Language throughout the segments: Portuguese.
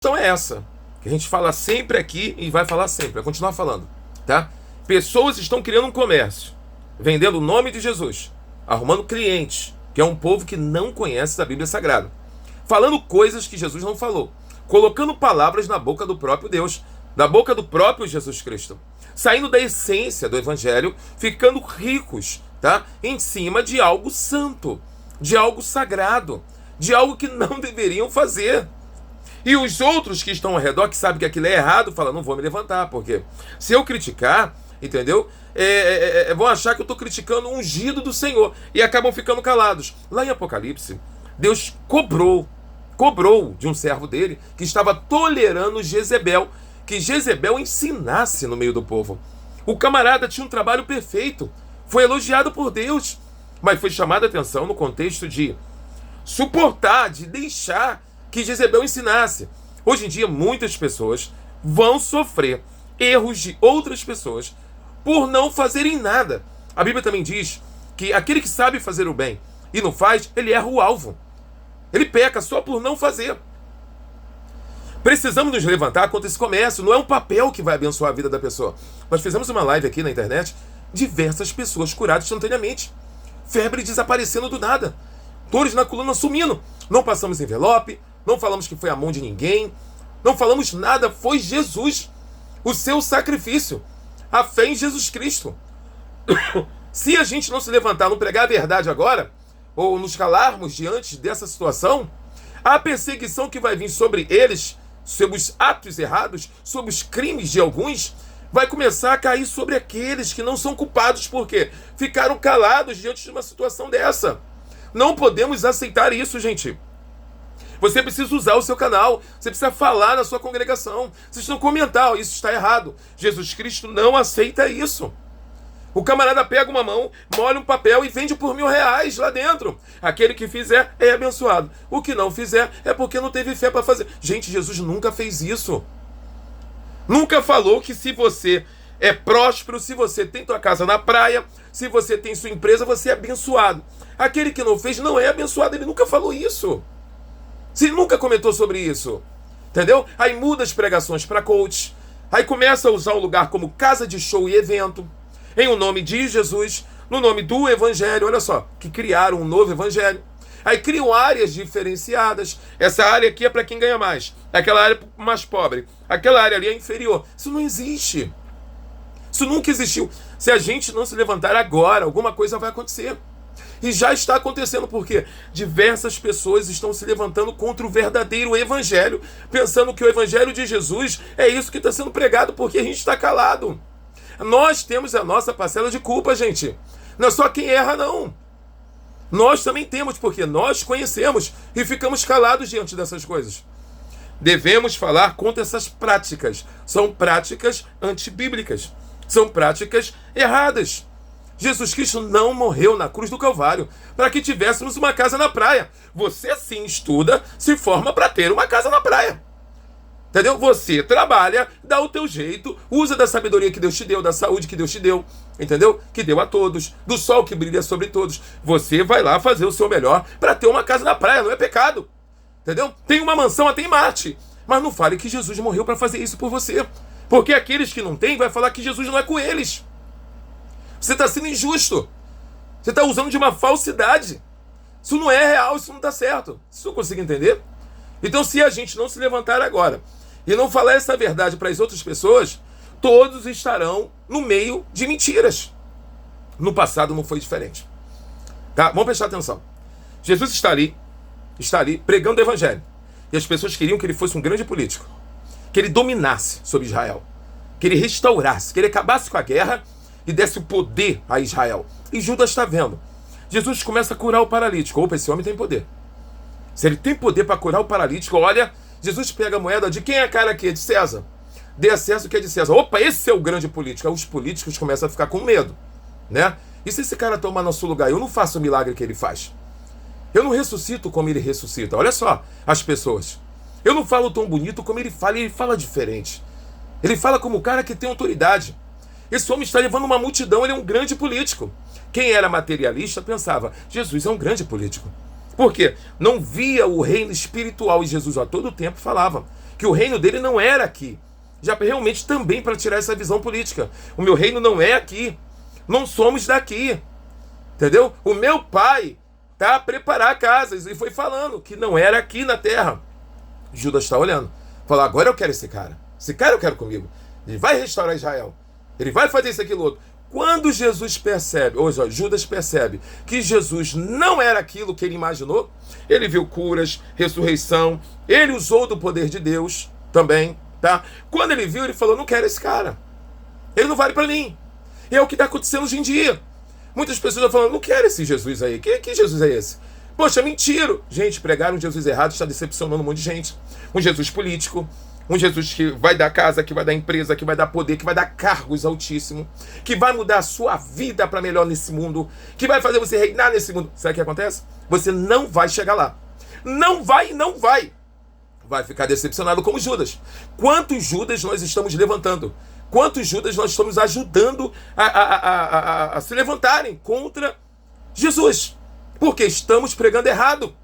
Então é essa, que a gente fala sempre aqui e vai falar sempre, vai continuar falando, tá? Pessoas estão criando um comércio, vendendo o nome de Jesus, arrumando clientes, que é um povo que não conhece a Bíblia Sagrada, falando coisas que Jesus não falou, colocando palavras na boca do próprio Deus, da boca do próprio Jesus Cristo, saindo da essência do Evangelho, ficando ricos, tá? Em cima de algo santo, de algo sagrado, de algo que não deveriam fazer. E os outros que estão ao redor, que sabem que aquilo é errado, falam, não vou me levantar, porque se eu criticar, entendeu? Vão achar que eu estou criticando o ungido do Senhor, e acabam ficando calados. Lá em Apocalipse, Deus cobrou de um servo dele, que estava tolerando Jezebel, que Jezebel ensinasse no meio do povo. O camarada tinha um trabalho perfeito, foi elogiado por Deus, mas foi chamada a atenção no contexto de suportar, de deixar que Jezebel ensinasse. Hoje em dia, muitas pessoas vão sofrer erros de outras pessoas por não fazerem nada. A Bíblia também diz que aquele que sabe fazer o bem e não faz, ele erra o alvo. Ele peca só por não fazer. Precisamos nos levantar contra esse comércio. Não é um papel que vai abençoar a vida da pessoa. Nós fizemos uma live aqui na internet, diversas pessoas curadas instantaneamente. Febre desaparecendo do nada. Dores na coluna sumindo. Não passamos envelope, não falamos que foi a mão de ninguém, não falamos nada, foi Jesus, o seu sacrifício, a fé em Jesus Cristo. Se a gente não se levantar, não pregar a verdade agora, ou nos calarmos diante dessa situação, a perseguição que vai vir sobre eles, sobre os atos errados, sobre os crimes de alguns, vai começar a cair sobre aqueles que não são culpados, porque ficaram calados diante de uma situação dessa. Não podemos aceitar isso, gente. Você precisa usar o seu canal, você precisa falar na sua congregação, vocês precisam comentar, isso está errado. Jesus Cristo não aceita isso. O camarada pega uma mão, molha um papel e vende por R$1.000 lá dentro. Aquele que fizer é abençoado. O que não fizer é porque não teve fé para fazer. Gente, Jesus nunca fez isso. Nunca falou que se você é próspero, se você tem tua casa na praia, se você tem sua empresa, você é abençoado. Aquele que não fez não é abençoado, ele nunca falou isso. Você nunca comentou sobre isso, entendeu? Aí muda as pregações para coach, aí começa a usar o lugar como casa de show e evento, em o nome de Jesus, no nome do Evangelho, olha só, que criaram um novo Evangelho. Aí criam áreas diferenciadas, essa área aqui é para quem ganha mais, aquela área é mais pobre, aquela área ali é inferior. Isso não existe, isso nunca existiu. Se a gente não se levantar agora, alguma coisa vai acontecer. E já está acontecendo, porque diversas pessoas estão se levantando contra o verdadeiro evangelho, pensando que o evangelho de Jesus é isso que está sendo pregado, porque a gente está calado. Nós temos a nossa parcela de culpa, gente. Não é só quem erra, não. Nós também temos, porque nós conhecemos e ficamos calados diante dessas coisas. Devemos falar contra essas práticas. São práticas antibíblicas. São práticas erradas. Jesus Cristo não morreu na cruz do Calvário para que tivéssemos uma casa na praia. Você sim estuda, se forma para ter uma casa na praia. Entendeu? Você trabalha, dá o teu jeito, usa da sabedoria que Deus te deu, da saúde que Deus te deu, entendeu? Que deu a todos, do sol que brilha sobre todos. Você vai lá fazer o seu melhor para ter uma casa na praia, não é pecado. Entendeu? Tem uma mansão até em Marte. Mas não fale que Jesus morreu para fazer isso por você. Porque aqueles que não têm vai falar que Jesus não é com eles. Você está sendo injusto. Você está usando de uma falsidade. Isso não é real, isso não está certo. Você não consegue entender? Então, se a gente não se levantar agora e não falar essa verdade para as outras pessoas, todos estarão no meio de mentiras. No passado não foi diferente. Tá? Vamos prestar atenção. Jesus está ali pregando o evangelho. E as pessoas queriam que ele fosse um grande político. Que ele dominasse sobre Israel. Que ele restaurasse, que ele acabasse com a guerra e desse o poder a Israel. E Judas está vendo. Jesus começa a curar o paralítico. Opa, esse homem tem poder. Se ele tem poder para curar o paralítico, olha, Jesus pega a moeda de quem é a cara aqui? É de César. Dê a César o que é de César. Opa, esse é o grande político. Aí os políticos começam a ficar com medo, né? E se esse cara tomar nosso lugar? Eu não faço o milagre que ele faz. Eu não ressuscito como ele ressuscita. Olha só as pessoas. Eu não falo tão bonito como ele fala diferente. Ele fala como o cara que tem autoridade. Esse homem está levando uma multidão, ele é um grande político. Quem era materialista pensava, Jesus é um grande político. Por quê? Não via o reino espiritual, e Jesus a todo tempo falava que o reino dele não era aqui. Já realmente também para tirar essa visão política. O meu reino não é aqui. Não somos daqui. Entendeu? O meu pai tá a preparar casas e foi falando que não era aqui na terra. Judas está olhando. Falou, agora eu quero esse cara. Esse cara eu quero comigo. Ele vai restaurar Israel. Ele vai fazer isso, aquilo, outro. Quando Jesus percebe, ou seja, Judas percebe que Jesus não era aquilo que ele imaginou, ele viu curas, ressurreição, ele usou do poder de Deus também, tá? Quando ele viu, ele falou, não quero esse cara. Ele não vale para mim. E é o que está acontecendo hoje em dia. Muitas pessoas estão falando, não quero esse Jesus aí. Que Jesus é esse? Poxa, mentira. Gente, pregaram um Jesus errado, está decepcionando um monte de gente. Um Jesus político, um Jesus que vai dar casa, que vai dar empresa, que vai dar poder, que vai dar cargos altíssimos, que vai mudar a sua vida para melhor nesse mundo, que vai fazer você reinar nesse mundo. Sabe o que acontece? Você não vai chegar lá. Não vai. Vai ficar decepcionado como Judas. Quantos Judas nós estamos levantando? Quantos Judas nós estamos ajudando a se levantarem contra Jesus? Porque estamos pregando errado.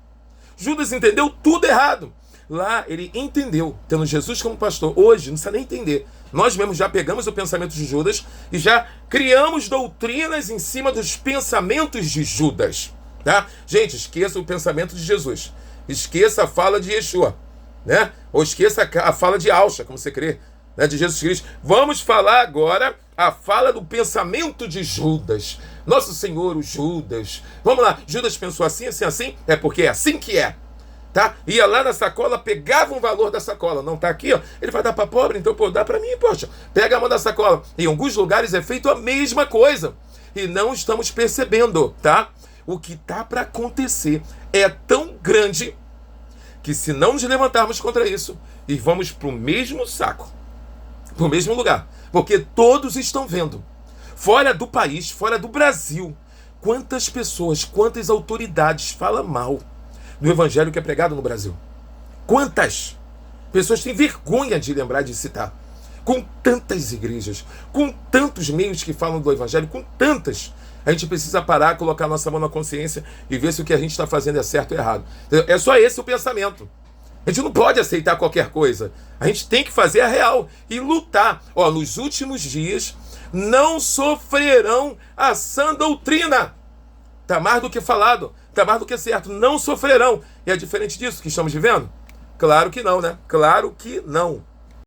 Judas entendeu tudo errado. Lá ele entendeu, tendo Jesus como pastor. Hoje não precisa nem entender. Nós mesmos já pegamos o pensamento de Judas e já criamos doutrinas em cima dos pensamentos de Judas. Tá? Gente, esqueça o pensamento de Jesus. Esqueça a fala de Yeshua. Né? Ou esqueça a fala de Alcha, como você crê, né? De Jesus Cristo. Vamos falar agora a fala do pensamento de Judas. Nosso Senhor, o Judas. Vamos lá, Judas pensou assim, assim. É porque é assim que é. Tá? Ia lá na sacola, pegava um valor da sacola. Não tá aqui, ó. Ele vai dar para pobre, então, pô, dá para mim, poxa. Pega a mão da sacola. Em alguns lugares é feito a mesma coisa. E não estamos percebendo, tá? O que tá para acontecer é tão grande que se não nos levantarmos contra isso, e vamos para o mesmo saco, para o mesmo lugar. Porque todos estão vendo. Fora do país, fora do Brasil, quantas pessoas, quantas autoridades falam mal do evangelho que é pregado no Brasil. Quantas pessoas têm vergonha de lembrar de citar. Com tantas igrejas, com tantos meios que falam do evangelho, com tantas, a gente precisa parar, colocar nossa mão na consciência e ver se o que a gente está fazendo é certo ou errado. É só esse o pensamento. A gente não pode aceitar qualquer coisa. A gente tem que fazer a real e lutar. Ó, nos últimos dias não sofrerão a sã doutrina. Está mais do que falado, está mais do que certo. Não sofrerão. E é diferente disso que estamos vivendo? Claro que não, né? Claro que não.